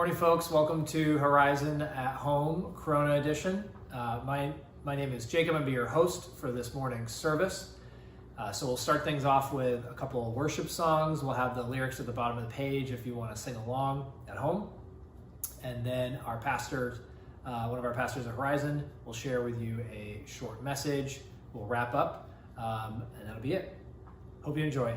Morning, folks. Welcome to Horizon at Home, Corona Edition. My name is Jacob. I'm going to be your host for this morning's service. So we'll start things off with a couple of worship songs. We'll have the lyrics at the bottom of the page if you want to sing along at home. And then our pastor, one of our pastors at Horizon, will share with you a short message. We'll wrap up, and that'll be it. Hope you enjoy.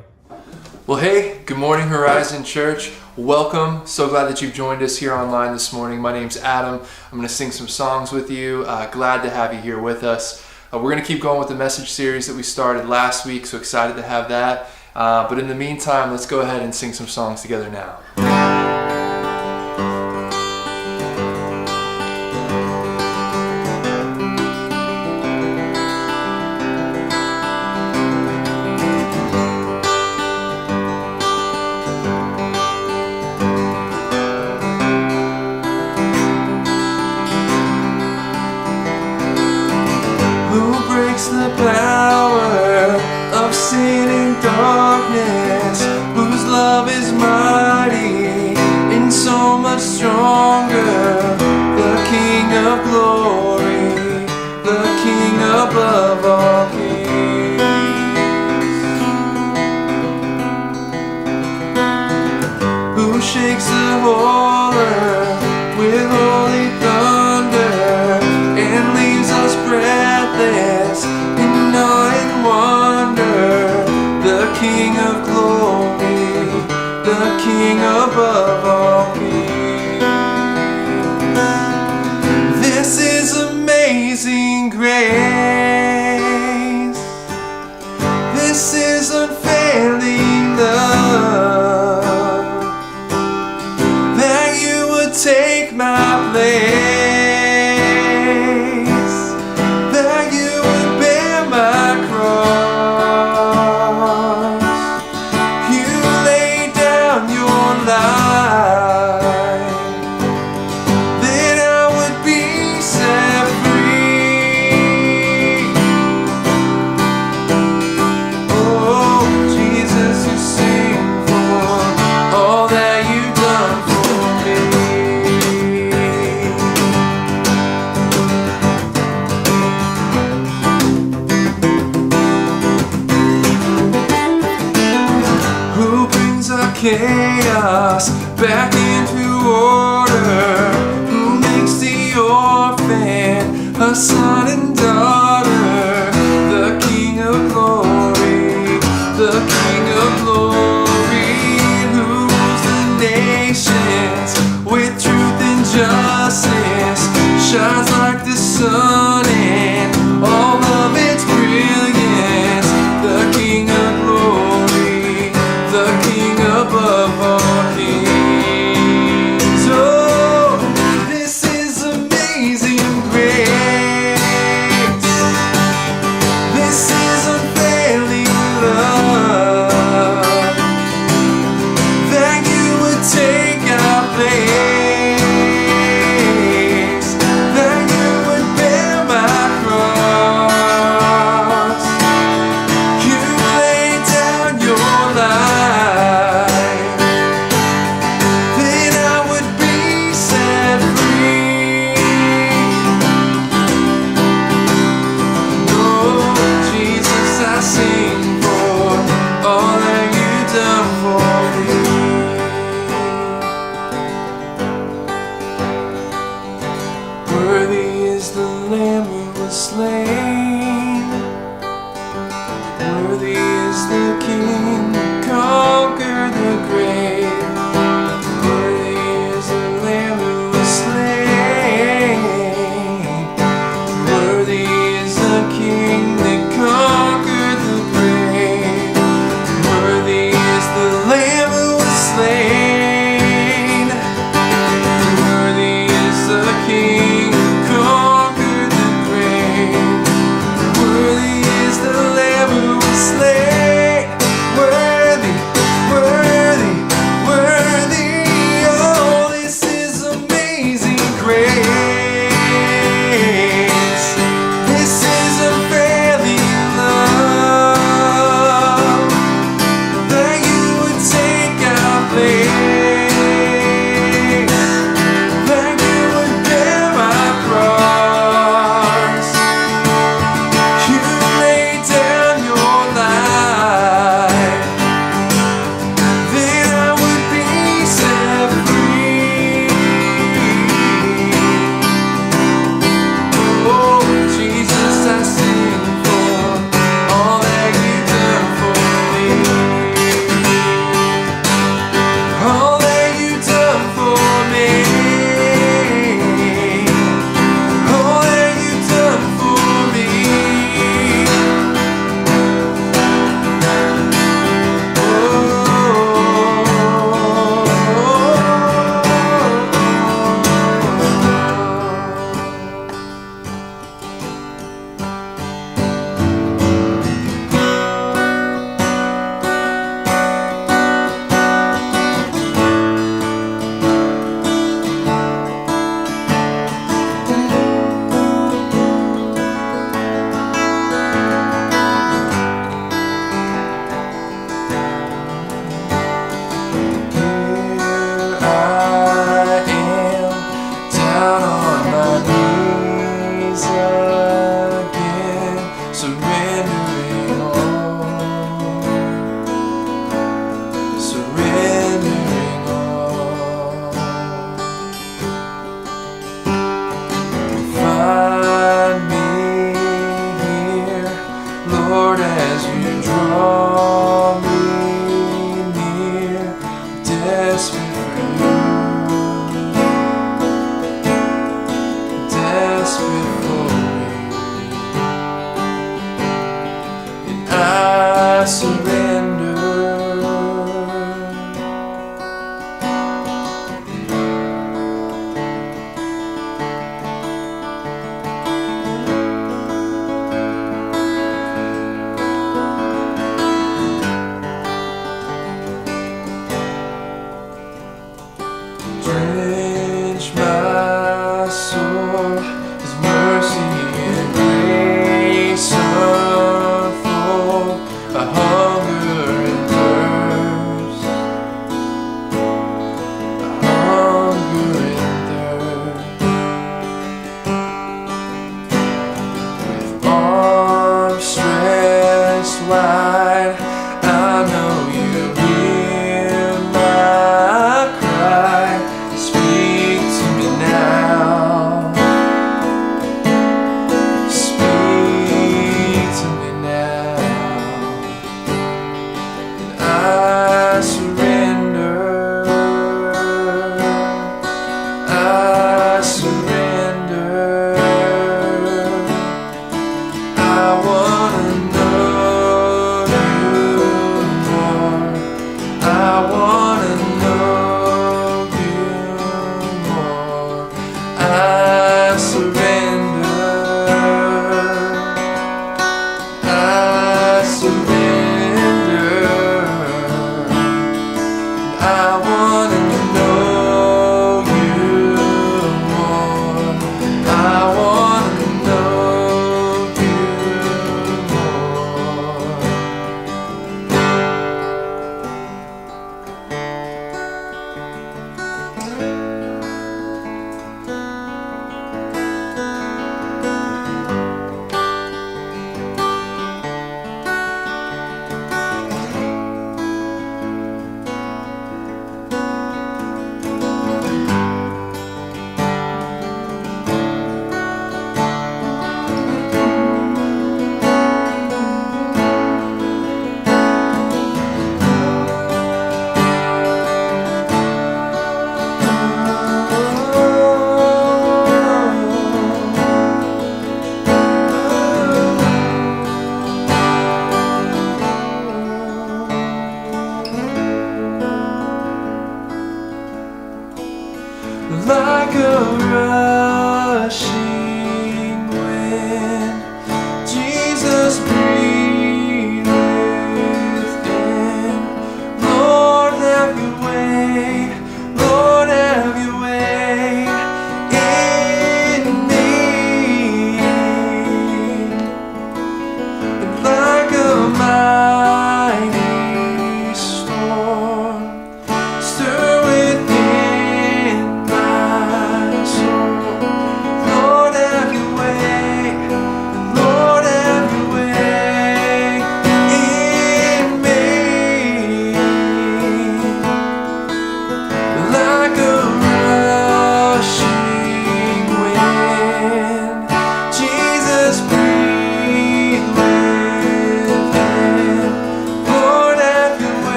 Well, hey, good morning, Horizon Church. Welcome. So glad that you've joined us here online this morning. My name's Adam. I'm going to sing some songs with you. Glad to have you here with us. We're going to keep going with the message series that we started last week, so excited to have that. But in the meantime, let's go ahead and sing some songs together now. The power of sin and darkness, whose love is mighty and so much stronger. The King of glory, the King above all kings, who shakes the whole earth with holy thunder and leaves us breathless in awe and wonder. The King of glory, the King above all kings. This is amazing grace. This is unfailing love, that you would take my place. Chaos back into order, who makes the orphan a son and daughter. The King of glory, the King of glory, who rules the nations with truth and justice, shines like the sun in all of its brilliance. The King of glory, the King above all kings. Oh, this is amazing grace.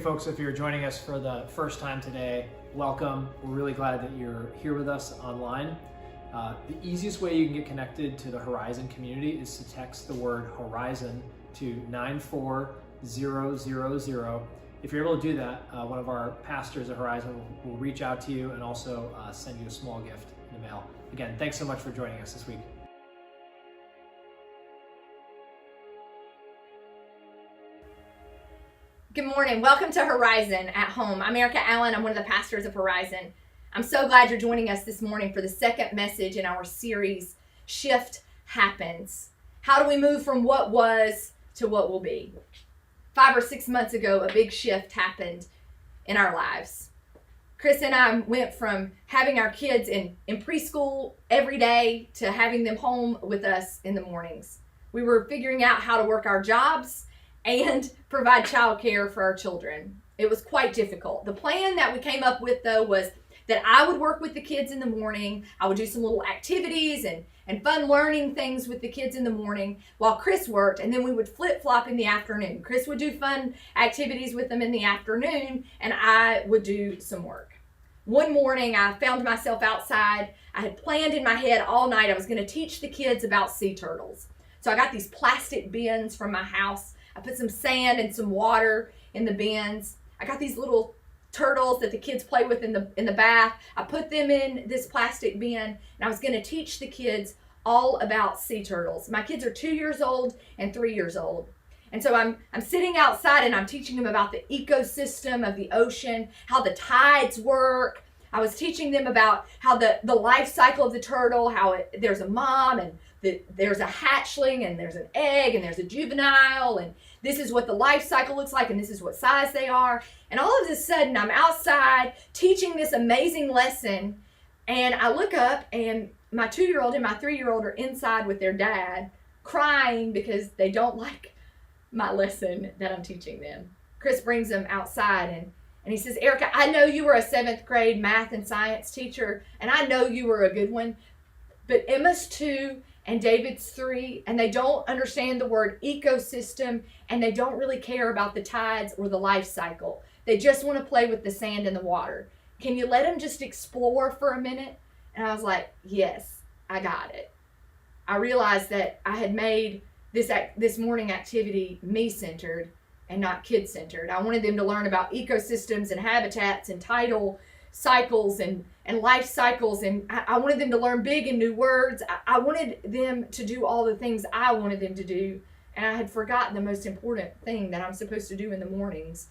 folks, if you're joining us for the first time today, welcome. We're really glad that you're here with us online. The easiest way you can get connected to the Horizon community is to text the word Horizon to 94000. If you're able to do that, one of our pastors at Horizon will reach out to you and also send you a small gift in the mail. Again, thanks so much for joining us this week. Good morning. Welcome to Horizon at Home. I'm Erica Allen. I'm one of the pastors of Horizon. I'm so glad you're joining us this morning for the second message in our series, Shift Happens. How do we move from what was to what will be? 5 or 6 months ago, a big shift happened in our lives. Chris and I went from having our kids in preschool every day to having them home with us in the mornings. We were figuring out how to work our jobs and provide childcare for our children. It was quite difficult. The plan that we came up with, though, was that I would work with the kids in the morning. I would do some little activities and fun learning things with the kids in the morning while Chris worked, and then we would flip-flop in the afternoon. Chris would do fun activities with them in the afternoon, and I would do some work. One morning, I found myself outside. I had planned in my head all night I was going to teach the kids about sea turtles. So I got these plastic bins from my house. I put some sand and some water in the bins. I got these little turtles that the kids play with in the bath. I put them in this plastic bin, and I was going to teach the kids all about sea turtles. My kids are 2 years old and 3 years old. And so I'm sitting outside and I'm teaching them about the ecosystem of the ocean, how the tides work. I was teaching them about how the life cycle of the turtle, how there's a mom and there's a hatchling and there's an egg and there's a juvenile, and this is what the life cycle looks like and this is what size they are. And all of a sudden I'm outside teaching this amazing lesson, and I look up and my 2-year-old and my 3-year-old are inside with their dad crying because they don't like my lesson that I'm teaching them. Chris brings them outside and he says, Erica, I know you were a 7th grade math and science teacher, and I know you were a good one, but Emma's 2 and David's 3, and they don't understand the word ecosystem, and they don't really care about the tides or the life cycle. They just want to play with the sand and the water. Can you let them just explore for a minute? And I was like, yes, I got it. I realized that I had made this morning activity me-centered and not kid-centered. I wanted them to learn about ecosystems and habitats and tidal cycles and life cycles, and I wanted them to learn big and new words. I wanted them to do all the things I wanted them to do, and I had forgotten the most important thing that I'm supposed to do in the mornings,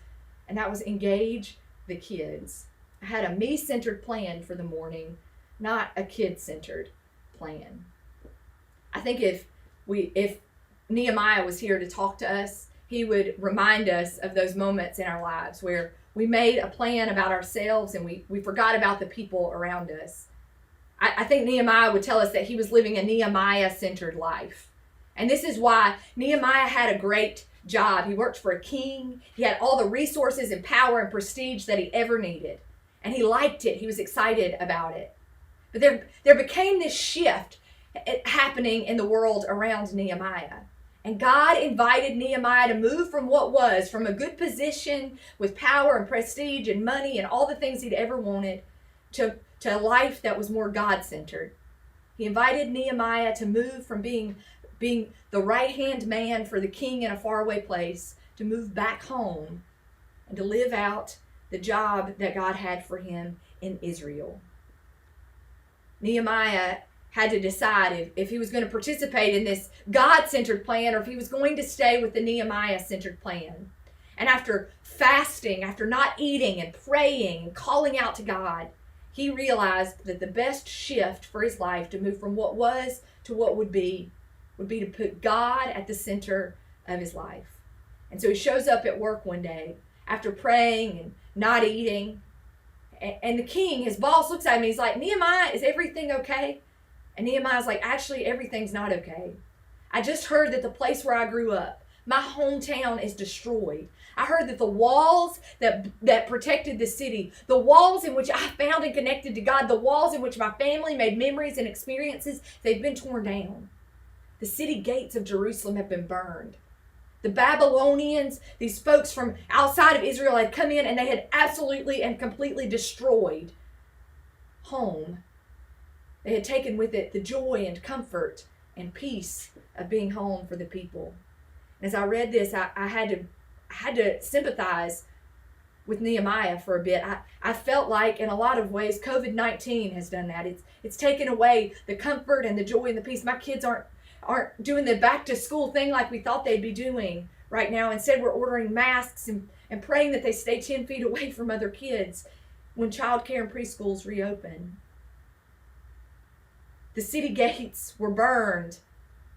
and that was engage the kids. I had a me-centered plan for the morning, not a kid-centered plan. I think if Nehemiah was here to talk to us, he would remind us of those moments in our lives where we made a plan about ourselves and we forgot about the people around us. I think Nehemiah would tell us that he was living a Nehemiah-centered life. And this is why Nehemiah had a great job. He worked for a king. He had all the resources and power and prestige that he ever needed. And he liked it. He was excited about it. But there became this shift happening in the world around Nehemiah. And God invited Nehemiah to move from what was, from a good position with power and prestige and money and all the things he'd ever wanted, to a life that was more God-centered. He invited Nehemiah to move from being the right-hand man for the king in a faraway place to move back home and to live out the job that God had for him in Israel. Nehemiah had to decide if he was going to participate in this God-centered plan or if he was going to stay with the Nehemiah-centered plan. And after fasting, after not eating and praying and calling out to God, he realized that the best shift for his life to move from what was to what would be to put God at the center of his life. And so he shows up at work one day after praying and not eating. And the king, his boss, looks at him and he's like, Nehemiah, is everything okay? And Nehemiah's like, actually, everything's not okay. I just heard that the place where I grew up, my hometown, is destroyed. I heard that the walls that protected the city, the walls in which I found and connected to God, the walls in which my family made memories and experiences, they've been torn down. The city gates of Jerusalem have been burned. The Babylonians, these folks from outside of Israel, had come in and they had absolutely and completely destroyed home. They had taken with it the joy and comfort and peace of being home for the people. As I read this, I had to sympathize with Nehemiah for a bit. I felt like in a lot of ways COVID-19 has done that. It's taken away the comfort and the joy and the peace. My kids aren't doing the back to school thing like we thought they'd be doing right now. Instead, we're ordering masks and praying that they stay 10 feet away from other kids when childcare and preschools reopen. The city gates were burned.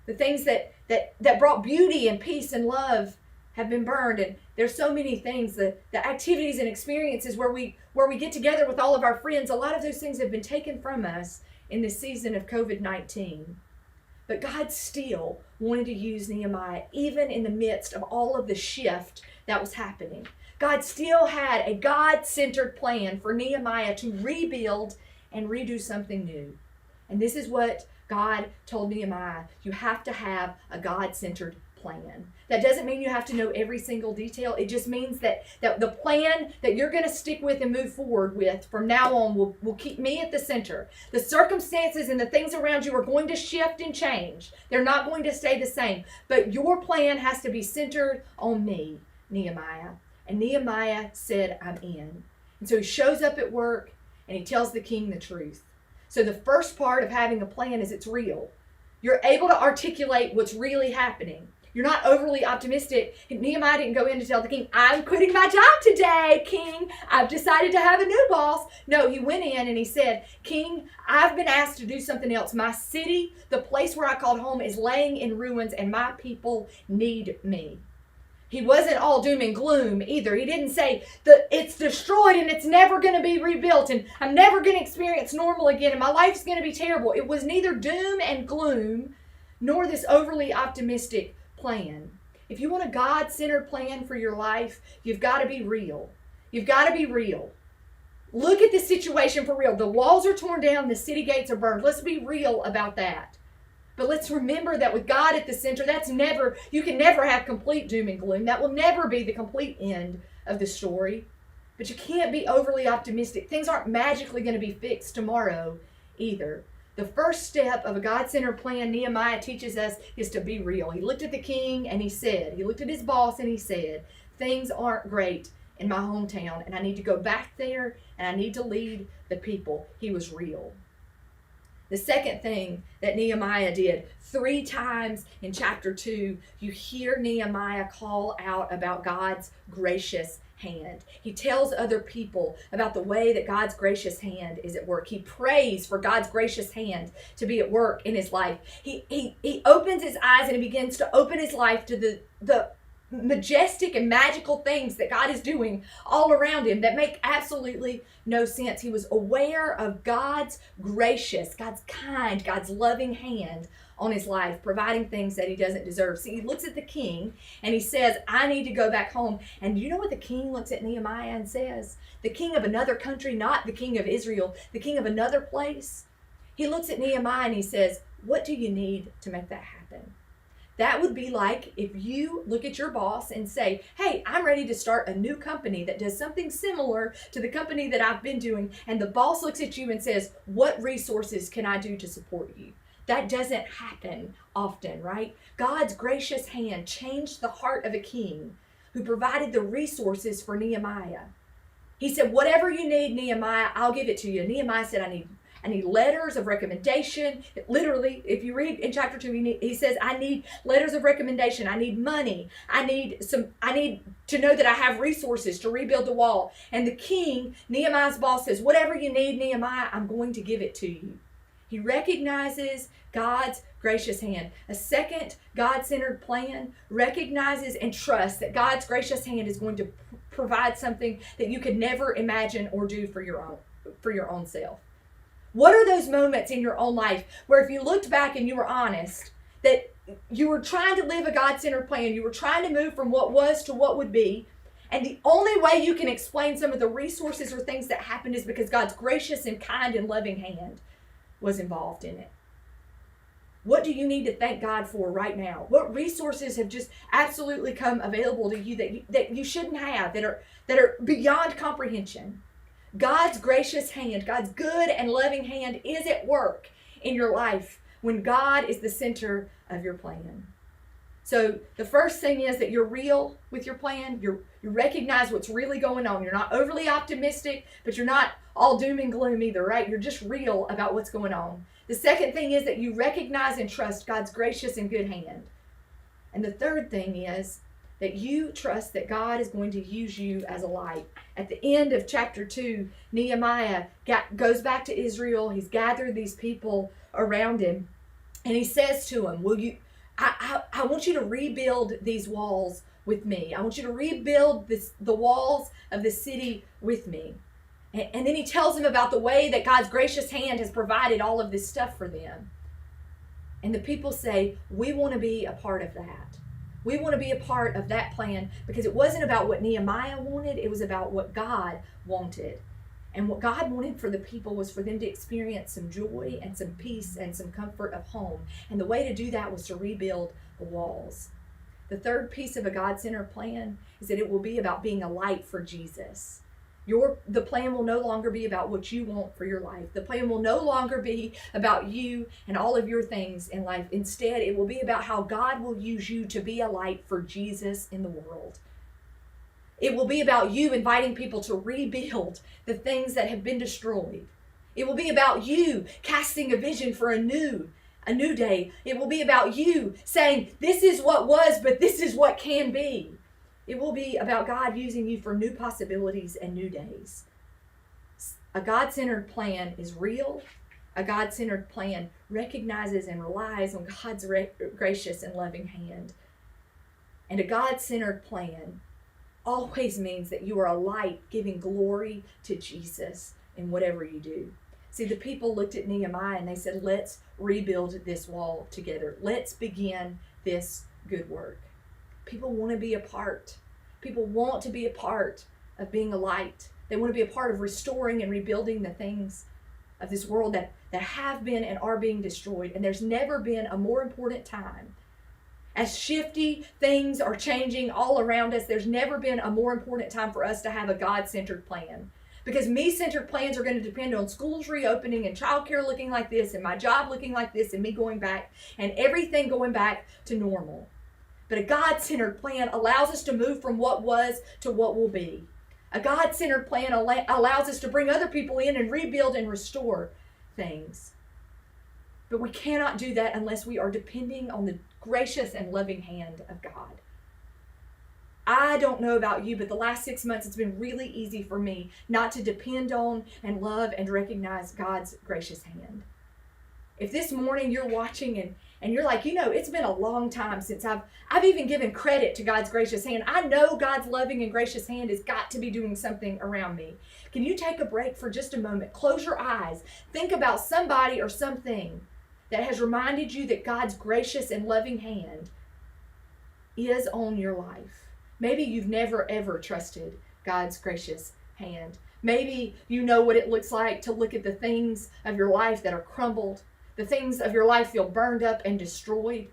The things that brought beauty and peace and love have been burned. And there's so many things, the activities and experiences where we get together with all of our friends, a lot of those things have been taken from us in this season of COVID-19. But God still wanted to use Nehemiah, even in the midst of all of the shift that was happening. God still had a God-centered plan for Nehemiah to rebuild and redo something new. And this is what God told Nehemiah. You have to have a God-centered plan. That doesn't mean you have to know every single detail. It just means that the plan that you're going to stick with and move forward with from now on will keep me at the center. The circumstances and the things around you are going to shift and change. They're not going to stay the same. But your plan has to be centered on me, Nehemiah. And Nehemiah said, I'm in. And so he shows up at work and he tells the king the truth. So the first part of having a plan is it's real. You're able to articulate what's really happening. You're not overly optimistic. Nehemiah didn't go in to tell the king, I'm quitting my job today, king. I've decided to have a new boss. No, he went in and he said, King, I've been asked to do something else. My city, the place where I called home, is laying in ruins and my people need me. He wasn't all doom and gloom either. He didn't say that it's destroyed and it's never going to be rebuilt and I'm never going to experience normal again and my life's going to be terrible. It was neither doom and gloom nor this overly optimistic plan. If you want a God-centered plan for your life, you've got to be real. You've got to be real. Look at the situation for real. The walls are torn down, the city gates are burned. Let's be real about that. But let's remember that with God at the center, you can never have complete doom and gloom. That will never be the complete end of the story. But you can't be overly optimistic. Things aren't magically going to be fixed tomorrow either. The first step of a God-centered plan, Nehemiah teaches us, is to be real. He looked at the king and he looked at his boss and he said, things aren't great in my hometown and I need to go back there and I need to lead the people. He was real. The second thing that Nehemiah did, 3 times in chapter 2, you hear Nehemiah call out about God's gracious hand. He tells other people about the way that God's gracious hand is at work. He prays for God's gracious hand to be at work in his life. He opens his eyes and he begins to open his life to the majestic and magical things that God is doing all around him that make absolutely no sense. He was aware of God's gracious, God's kind, God's loving hand on his life, providing things that he doesn't deserve. See, he looks at the king and he says, I need to go back home. And you know what the king looks at Nehemiah and says? The king of another country, not the king of Israel, the king of another place. He looks at Nehemiah and he says, what do you need to make that happen? That would be like if you look at your boss and say, hey, I'm ready to start a new company that does something similar to the company that I've been doing. And the boss looks at you and says, what resources can I do to support you? That doesn't happen often, right? God's gracious hand changed the heart of a king who provided the resources for Nehemiah. He said, whatever you need, Nehemiah, I'll give it to you. Nehemiah said, I need letters of recommendation. Literally, if you read in chapter 2, he says, I need letters of recommendation. I need money. I need to know that I have resources to rebuild the wall. And the king, Nehemiah's boss, says, whatever you need, Nehemiah, I'm going to give it to you. He recognizes God's gracious hand. A second God-centered plan recognizes and trusts that God's gracious hand is going to provide something that you could never imagine or do for your own self. What are those moments in your own life where if you looked back and you were honest, that you were trying to live a God-centered plan, you were trying to move from what was to what would be, and the only way you can explain some of the resources or things that happened is because God's gracious and kind and loving hand was involved in it? What do you need to thank God for right now? What resources have just absolutely come available to you that you shouldn't have, that are beyond comprehension? God's gracious hand, God's good and loving hand is at work in your life when God is the center of your plan. So the first thing is that you're real with your plan. You recognize what's really going on. You're not overly optimistic, but you're not all doom and gloom either, right? You're just real about what's going on. The second thing is that you recognize and trust God's gracious and good hand. And the third thing is that you trust that God is going to use you as a light. At the end of chapter 2, Nehemiah goes back to Israel. He's gathered these people around him, and he says to them, I want you to rebuild these walls with me. I want you to rebuild the walls of the city with me. And then he tells them about the way that God's gracious hand has provided all of this stuff for them. And the people say, we want to be a part of that. We want to be a part of that plan, because it wasn't about what Nehemiah wanted. It was about what God wanted. And what God wanted for the people was for them to experience some joy and some peace and some comfort of home. And the way to do that was to rebuild the walls. The third piece of a God-centered plan is that it will be about being a light for Jesus. The plan will no longer be about what you want for your life. The plan will no longer be about you and all of your things in life. Instead, it will be about how God will use you to be a light for Jesus in the world. It will be about you inviting people to rebuild the things that have been destroyed. It will be about you casting a vision for a new day. It will be about you saying, this is what was, but this is what can be. It will be about God using you for new possibilities and new days. A God-centered plan is real. A God-centered plan recognizes and relies on God's gracious and loving hand. And a God-centered plan always means that you are a light giving glory to Jesus in whatever you do. See, the people looked at Nehemiah and they said, let's rebuild this wall together. Let's begin this good work. People want to be a part. People want to be a part of being a light. They want to be a part of restoring and rebuilding the things of this world that have been and are being destroyed. And there's never been a more important time. As shifty things are changing all around us, there's never been a more important time for us to have a God-centered plan. Because me-centered plans are going to depend on schools reopening and childcare looking like this and my job looking like this and me going back and everything going back to normal. But a God-centered plan allows us to move from what was to what will be. A God-centered plan allows us to bring other people in and rebuild and restore things. But we cannot do that unless we are depending on the gracious and loving hand of God. I don't know about you, but the last 6 months it's been really easy for me not to depend on and love and recognize God's gracious hand. If this morning you're watching and you're like, it's been a long time since I've even given credit to God's gracious hand. I know God's loving and gracious hand has got to be doing something around me. Can you take a break for just a moment? Close your eyes. Think about somebody or something that has reminded you that God's gracious and loving hand is on your life. Maybe you've never ever trusted God's gracious hand. Maybe you know what it looks like to look at the things of your life that are crumbled. The things of your life feel burned up and destroyed.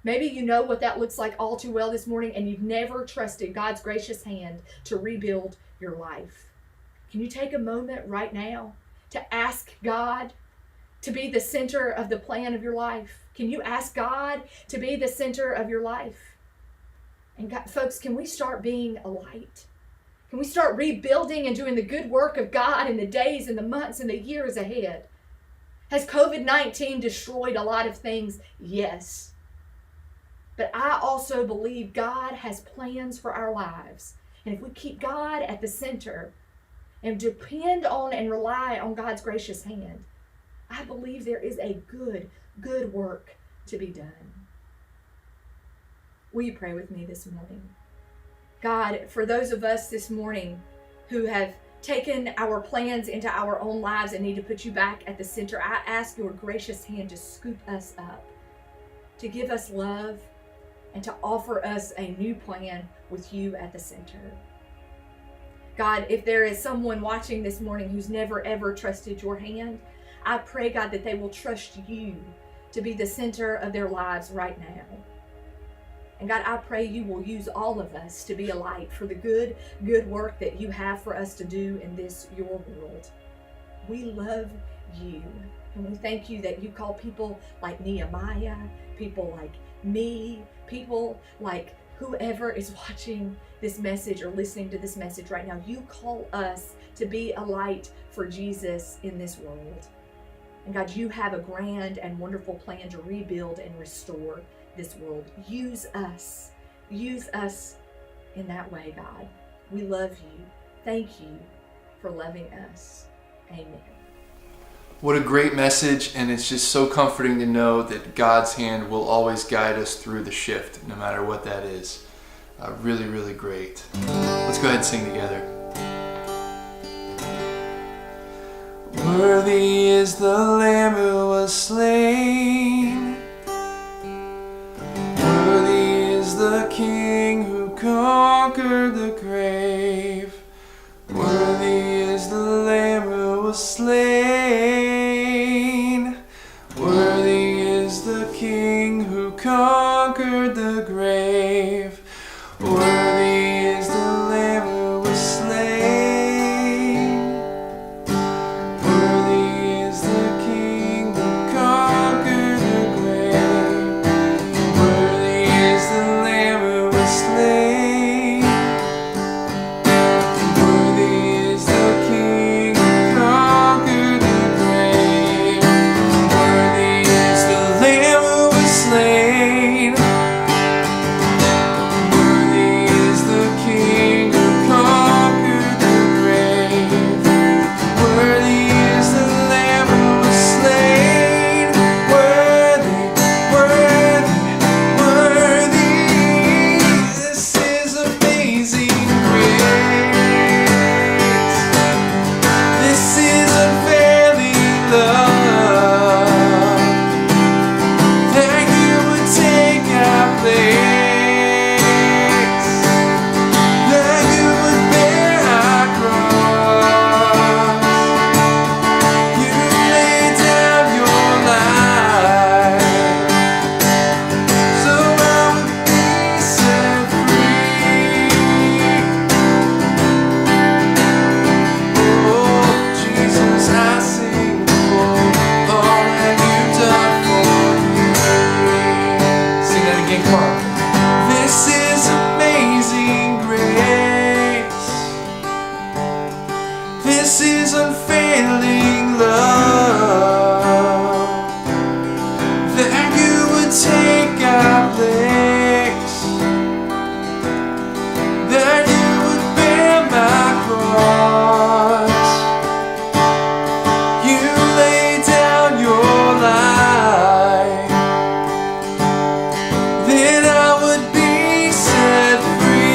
Maybe you know what that looks like all too well this morning, and you've never trusted God's gracious hand to rebuild your life. Can you take a moment right now to ask God to be the center of the plan of your life? Can you ask God to be the center of your life? And God, folks, can we start being a light? Can we start rebuilding and doing the good work of God in the days and the months and the years ahead? Has COVID-19 destroyed a lot of things? Yes. But I also believe God has plans for our lives. And if we keep God at the center and depend on and rely on God's gracious hand, I believe there is a good work to be done. Will you pray with me this morning? God, for those of us this morning who have taken our plans into our own lives and need to put you back at the center, I ask your gracious hand to scoop us up, to give us love, and to offer us a new plan with you at the center. God, if there is someone watching this morning who's never ever trusted your hand, I pray, God, that they will trust you to be the center of their lives right now. And God, I pray you will use all of us to be a light for the good work that you have for us to do in this, your world. We love you. And we thank you that you call people like Nehemiah, people like me, people like whoever is watching this message or listening to this message right now. You call us to be a light for Jesus in this world. And God, you have a grand and wonderful plan to rebuild and restore this world. Use us in that way, God. We love you. Thank you for loving us. Amen. What a great message, and it's just so comforting to know that God's hand will always guide us through the shift, no matter what that is. Really, really great. Let's go ahead and sing together. Worthy is the Lamb who was slain. Worthy is the King who conquered the grave. Worthy is the Lamb who was slain. Worthy is the King who conquered the grave. Worthy is the Lamb who was slain. Worthy is the King who conquered the grave. Worthy is the Lamb who was slain. Worthy is the King who conquered the grave. Worthy is the Lamb who was slain. Worthy is the King who conquered the grave. Worthy is the Lamb who was slain. Worthy, worthy, worthy. This is amazing grace. This is unfailing love, that you would take our place, that you would bear our cross. You laid down your life, so I would be set free. Oh, Jesus, I sing for all that you've done for me. Sing that again, come on. This is amazing grace. This is unfailing love, that you would take our place, that you would bear my cross. You laid down your life, then I would be set free.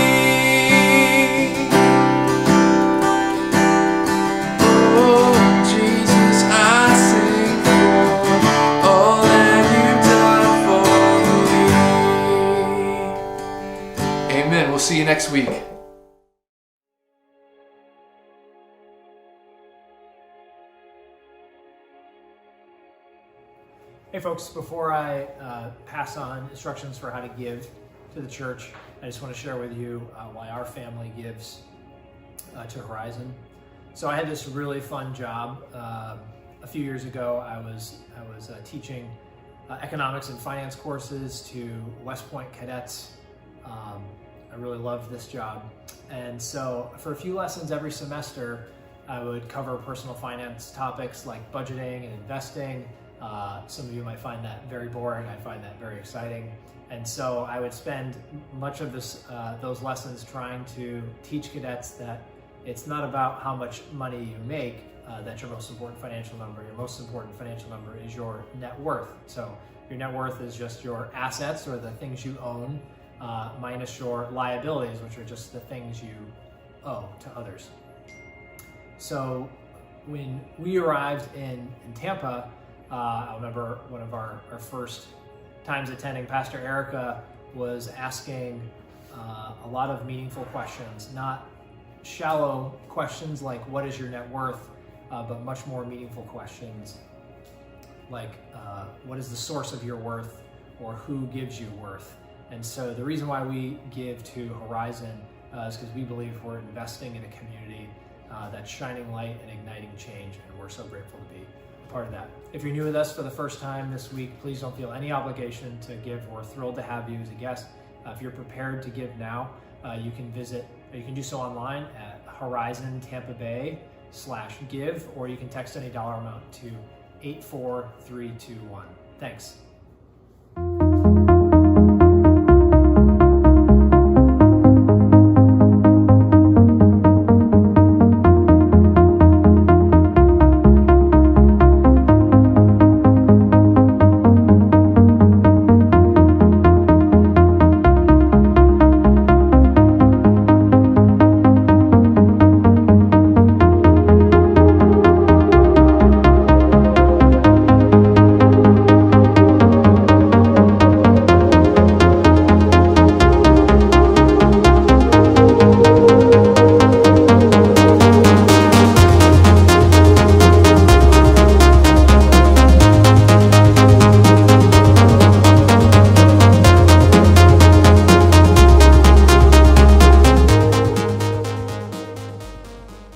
Oh, Jesus, I sing for all that you've done for me. Amen. We'll see you next week. Hey folks, before I pass on instructions for how to give to the church, I just want to share with you why our family gives to Horizon. So I had this really fun job. A few years ago, I was teaching economics and finance courses to West Point cadets. I really loved this job. And so for a few lessons every semester, I would cover personal finance topics like budgeting and investing. Some of you might find that very boring. I find that very exciting. And so I would spend much of those lessons trying to teach cadets that it's not about how much money you make that's your most important financial number. Your most important financial number is your net worth. So your net worth is just your assets or the things you own minus your liabilities, which are just the things you owe to others. So when we arrived in Tampa, I remember one of our first times attending, Pastor Erica was asking a lot of meaningful questions, not shallow questions like what is your net worth, but much more meaningful questions. like what is the source of your worth, or who gives you worth. And so the reason why we give to Horizon is because we believe we're investing in a community that's shining light and igniting change, and we're so grateful to be a part of that. If you're new with us for the first time this week, please don't feel any obligation to give. We're thrilled to have you as a guest. If you're prepared to give now, you can do so online at Horizon Tampa Bay/give, or you can text any dollar amount to 84321. Thanks.